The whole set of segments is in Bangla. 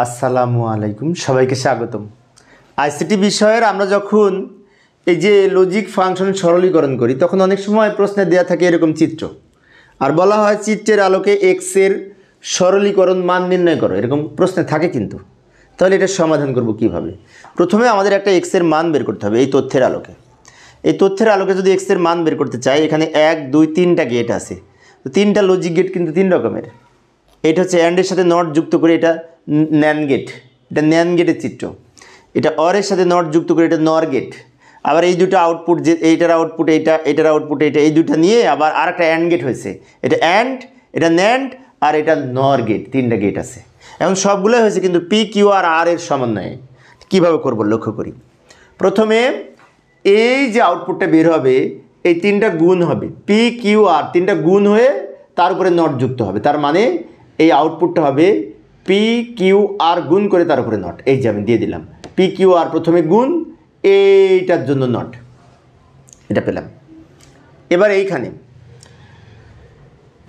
আসসালামু আলাইকুম, সবাইকে স্বাগতম। আইসিটি বিষয়ের আমরা যখন এই যে লজিক ফাংশন সরলীকরণ করি তখন অনেক সময় প্রশ্নে দেওয়া থাকে এরকম চিত্র, আর বলা হয় চিত্রের আলোকে এক্স এর সরলীকরণ মান নির্ণয় করো, এরকম প্রশ্নে থাকে। কিন্তু তাহলে এটা সমাধান করব কিভাবে? প্রথমে আমাদের একটা এক্স এর মান বের করতে হবে। এই তথ্যের আলোকে যদি এক্স এর মান বের করতে চাই, এখানে 1 2 3টা গেট আছে। তো 3টা লজিক গেট কিন্তু 3 রকমের। এটা হচ্ছে অ্যান্ডের সাথে নট যুক্ত করে এটা ন্যান গেট, এটা ন্যান গেটের চিত্র। এটা অরের সাথে নট যুক্ত করে এটা নর গেট। আবার এই দুটো আউটপুট, যে এইটার আউটপুট এইটা, এটার আউটপুট এইটা, এই দুটো নিয়ে আবার আর একটা অ্যান্ড গেট হয়েছে। এটা অ্যান্ড, এটা ন্যান্ড, আর এটা নর গেট। 3টা গেট আছে। এখন সবগুলোই হয়েছে কিন্তু পি কিউ আর আর এর সমন্বয়ে। কীভাবে করব লক্ষ্য করি। প্রথমে এই যে আউটপুটটা বের হবে, এই 3টা গুণ হবে, পি কিউ আর 3টা গুণ হয়ে তার উপরে নট যুক্ত হবে। তার মানে এই আউটপুটটা হবে পি কিউ আর গুণ করে তার উপরে নট। এই যে আমি দিয়ে দিলাম পি কিউ আর, প্রথমে গুণ, এইটার জন্য নট, এটা পেলাম। এবার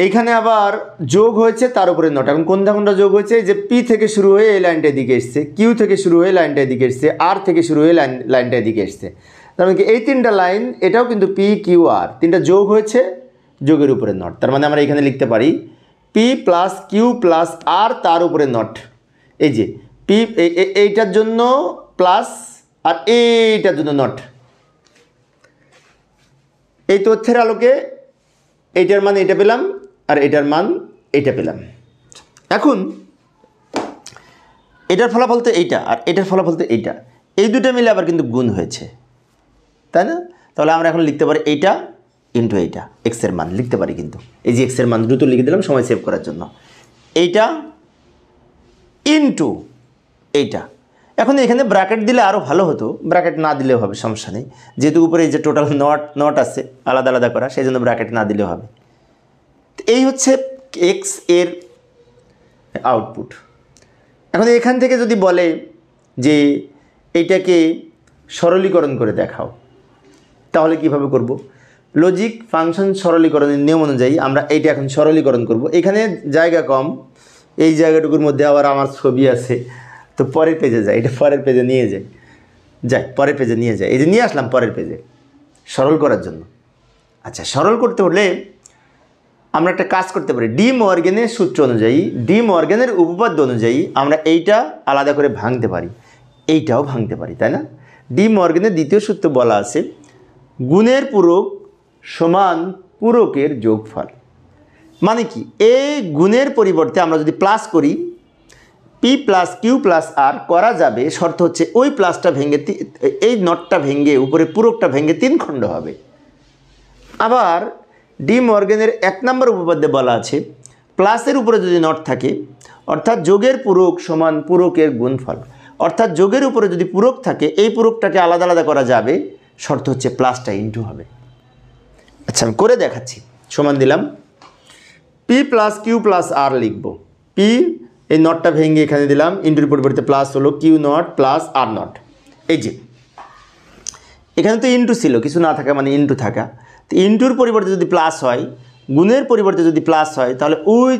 এইখানে আবার যোগ হয়েছে তার উপরে নট। এখন কোনটা যোগ হয়েছে? যে পি থেকে শুরু হয়ে এই লাইনটা এদিকে এসছে, কিউ থেকে শুরু হয়ে লাইনটা এদিকে এসছে, আর থেকে শুরু হয়ে লাইনটা এদিকে এসছে। তার মানে কি এই 3টা লাইন, এটাও কিন্তু পি কিউ আর 3টা যোগ হয়েছে, যোগের উপরে নট। তার মানে আমরা এখানে লিখতে পারি পি প্লাস কিউ প্লাস আর তার উপরে নট। এই যে পি এইটার জন্য প্লাস আর এইটার জন্য নট। এই তথ্যের আলোকে এইটার মান এটা পেলাম আর এটার মান এটা পেলাম। এখন এটার ফলাফল তো এইটা আর এটার ফলাফল তো এইটা, এই দুটো মিলে আবার কিন্তু গুণ হয়েছে, তাই না? তাহলে আমরা এখন লিখতে পারি এইটা ইন্টু এইটা, এক্সের মান লিখতে পারি। কিন্তু এই যে এক্সের মান দ্রুত লিখে দিলাম সময় সেভ করার জন্য। এইটা ইন্টু এইটা। এখন এখানে ব্র্যাকেট দিলে আরও ভালো হতো, ব্র্যাকেট না দিলেও হবে, সমস্যা নেই। যেহেতু উপরে এই যে টোটাল নট আছে আলাদা আলাদা করা, সেই জন্য ব্র্যাকেট না দিলেও হবে। এই হচ্ছে এক্স এর আউটপুট। এখন এখান থেকে যদি বলে যে এইটাকে সরলীকরণ করে দেখাও, তাহলে কিভাবে করব? লজিক ফাংশন সরলীকরণের নিয়ম অনুযায়ী আমরা এইটা এখন সরলীকরণ করব। এখানে জায়গা কম, এই জায়গাটুকুর মধ্যে আবার আমার ছবি আছে, তো পরের পেজে যাই, এটা পরের পেজে নিয়ে যাই পরের পেজে নিয়ে যাই। এই যে নিয়ে আসলাম পরের পেজে সরল করার জন্য। আচ্ছা, সরল করতে হলে আমরা একটা কাজ করতে পারি। ডি মর্গেনের সূত্র অনুযায়ী, ডি মর্গেনের উপপাদ্য অনুযায়ী আমরা এইটা আলাদা করে ভাঙতে পারি, এইটাও ভাঙতে পারি, তাই না? ডি মর্গেনের দ্বিতীয় সূত্র বলা আছে গুণের পূরক সমান পূরকের যোগফল। মানে কি? এই গুণের পরিবর্তে আমরা যদি প্লাস করি, পি প্লাস কিউ প্লাস আর করা যাবে, শর্ত হচ্ছে ওই প্লাসটা ভেঙে, এই নটটা ভেঙে উপরে পূরকটা ভেঙে 3 খণ্ড হবে। আবার ডি মর্গেনের 1 নম্বর উপপাদ্যে বলা আছে প্লাসের উপরে যদি নট থাকে, অর্থাৎ যোগের পূরক সমান পূরকের গুণফল। অর্থাৎ যোগের উপরে যদি পূরক থাকে, এই পূরকটাকে আলাদা আলাদা করা যাবে, শর্ত হচ্ছে প্লাসটা ইন্টু হবে। আচ্ছা, আমি করে দেখাচ্ছি। সমান দিলাম পি প্লাস কিউ প্লাস আর লিখব। পি, এই নটটা ভেঙে এখানে দিলাম, ইন্টুর পরিবর্তে প্লাস হলো Q nought plus R nought. এই যে এখানে তো ইন্টু ছিল, কিছু না থাকা মানে ইন্টু থাকা। তো ইন্টুর পরিবর্তে যদি প্লাস হয়, গুণের পরিবর্তে যদি প্লাস হয়, তাহলে ওই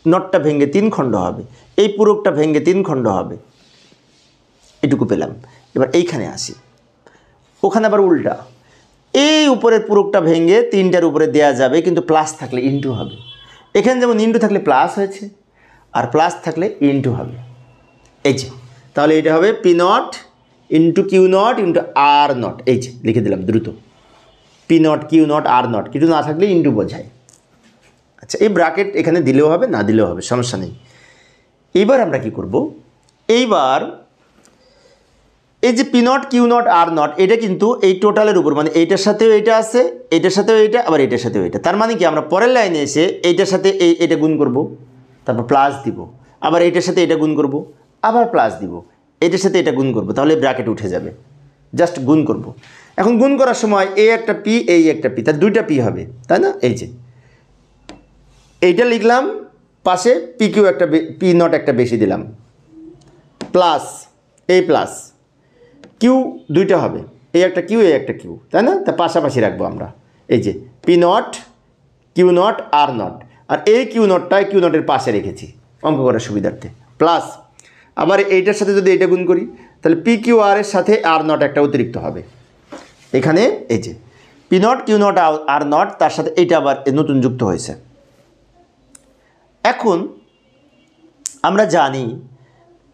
নটটা ভেঙে 3 খণ্ড হবে, এই পূরকটা ভেঙে 3 খণ্ড হবে। এটুকু পেলাম। এবার এইখানে আসি, ওখানে আবার উল্টা, এই উপরের পূরকটা ভেঙে 3টার উপরে দেয়া যাবে, কিন্তু প্লাস থাকলে ইন্টু হবে। এখানে যেমন ইন্টু থাকলে প্লাস হয়েছে, আর প্লাস থাকলে ইন্টু হবে। এই যে তাহলে এটা হবে P nought into Q nought into R nought. এই যে লিখে দিলাম দ্রুত, P naught Q not R nought, কিছু না থাকলে ইন্টু বোঝায়। আচ্ছা, এই ব্র্যাকেট এখানে দিলেও হবে, না দিলেও হবে, সমস্যা নেই। এইবার আমরা কি করব? এইবার এই যে P naught Q not R nought, এটা কিন্তু এই টোটালের উপর, মানে এইটার সাথেও এইটা আছে, এইটার সাথেও এইটা, আবার এইটার সাথেও এইটা। তার মানে কি আমরা পরের লাইনে এসে এইটার সাথে এটা গুণ করব, তারপর প্লাস দিব, আবার এইটার সাথে এটা গুণ করব, আবার প্লাস দিব, এইটার সাথে এটা গুণ করব, তাহলে ব্র্যাকেট উঠে যাবে। জাস্ট গুণ করব। এখন গুণ করার সময় এই একটা পি, এই একটা পি, তার 2টা পি হবে, তাই না? এই যে এইটা লিখলাম, পাশে পি কিউ একটা, পি নট একটা বেশি দিলাম, প্লাস এই প্লাস কিউ 2টা হবে, এই একটা কিউ এই একটা কিউ, তাই না? তা পাশাপাশি রাখবো আমরা। এই যে P naught Q not R naught, আর এই কিউ নটটায় কিউ নটের পাশে রেখেছি অঙ্ক করার সুবিধার্থে, প্লাস আবার এইটার সাথে যদি এটা গুণ করি তাহলে পি কিউ আর এর সাথে আর নট একটা অতিরিক্ত হবে এখানে। এই যে P naught Q not R nought, তার সাথে এটা আবার নতুন যুক্ত হয়েছে। এখন আমরা জানি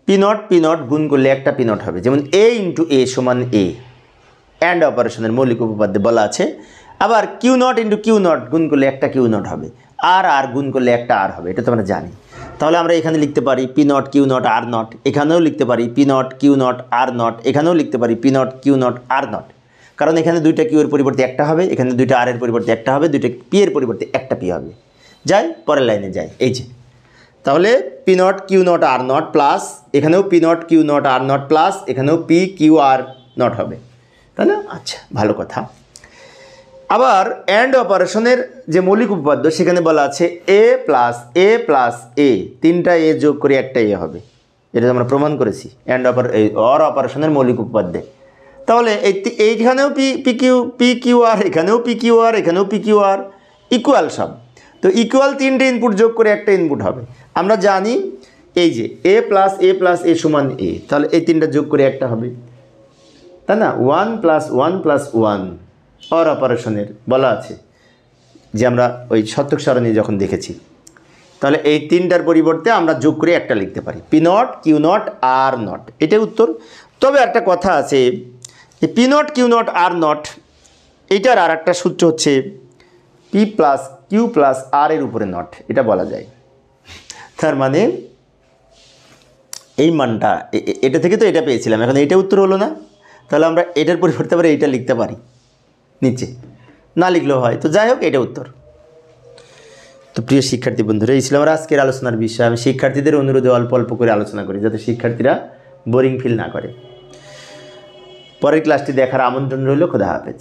পি নট গুণ করলে একটা পি নট হবে, যেমন এ ইন্টু এ সমান এ, অ্যান্ড অপারেশনের মৌলিক উপপাদ্যে বলা আছে। আবার Q nought into Q nought গুণ করলে একটা কিউ নট হবে, আর গুণ করলে একটা আর হবে, এটা তো আমরা জানি। তাহলে আমরা এখানে লিখতে পারি P naught Q not R nought, এখানেও লিখতে পারি P naught Q not R nought, এখানেও লিখতে পারি P naught Q not R nought. কারণ এখানে দুইটা কিউ এর পরিবর্তে একটা হবে, এখানে দুইটা আর এর পরিবর্তে একটা হবে, দুইটা পি এর পরিবর্তে একটা পি হবে। যাই পরের লাইনে যাই। এই যে তাহলে p naught Q not R naught plus, এখানেও p naught Q not R naught plus, এখানেও পি কিউ আর নট হবে, তাই না? আচ্ছা, ভালো কথা। আবার অ্যান্ড অপারেশনের যে মৌলিক উপপাদ্য সেখানে বলা আছে এ প্লাস এ, তিনটা এ যোগ করে একটা এ হবে, এটা আমরা প্রমাণ করেছি অ্যান্ড অর অপারেশনের মৌলিক উপপাদ্যে। তাহলে এইখানেও পি কিউ আর, এখানেও পি কিউ আর, এখানেও পি কিউ আর, ইকুয়াল সব। তো ইকুয়াল তিনটে ইনপুট যোগ করে একটা ইনপুট হবে। আমরা জানি এই যে এ প্লাস এ সমান এ, তাহলে এই তিনটা যোগ করে একটা হবে, তাই না? 1 + 1 অর অপারেশনের বলা আছে যে আমরা ওই শতক সারণী যখন দেখেছি, তাহলে এই তিনটার পরিবর্তে আমরা যোগ করে একটা লিখতে পারি P naught Q not R nought, এটাই উত্তর। তবে একটা কথা আছে, এই P naught Q not R nought এইটার আর একটা সূত্র হচ্ছে P plus Q plus R এর উপরে নট, এটা বলা যায়। তার মানে এই মানটা এটা থেকে তো এটা পেয়েছিলাম, এখন এইটা উত্তর হলো না, তাহলে আমরা এটার পরিবর্তে আবার এইটা লিখতে পারি নিচে, না লিখলেও হয়। তো যাই হোক, এটা উত্তর। তো প্রিয় শিক্ষার্থী বন্ধুরা, এই ছিল আমার আজকের আলোচনার বিষয়। আমি শিক্ষার্থীদের অনুরোধে অল্প অল্প করে আলোচনা করি যাতে শিক্ষার্থীরা বোরিং ফিল না করে। পরের ক্লাসটি দেখার আমন্ত্রণ রইল। খোদা হাফেজ।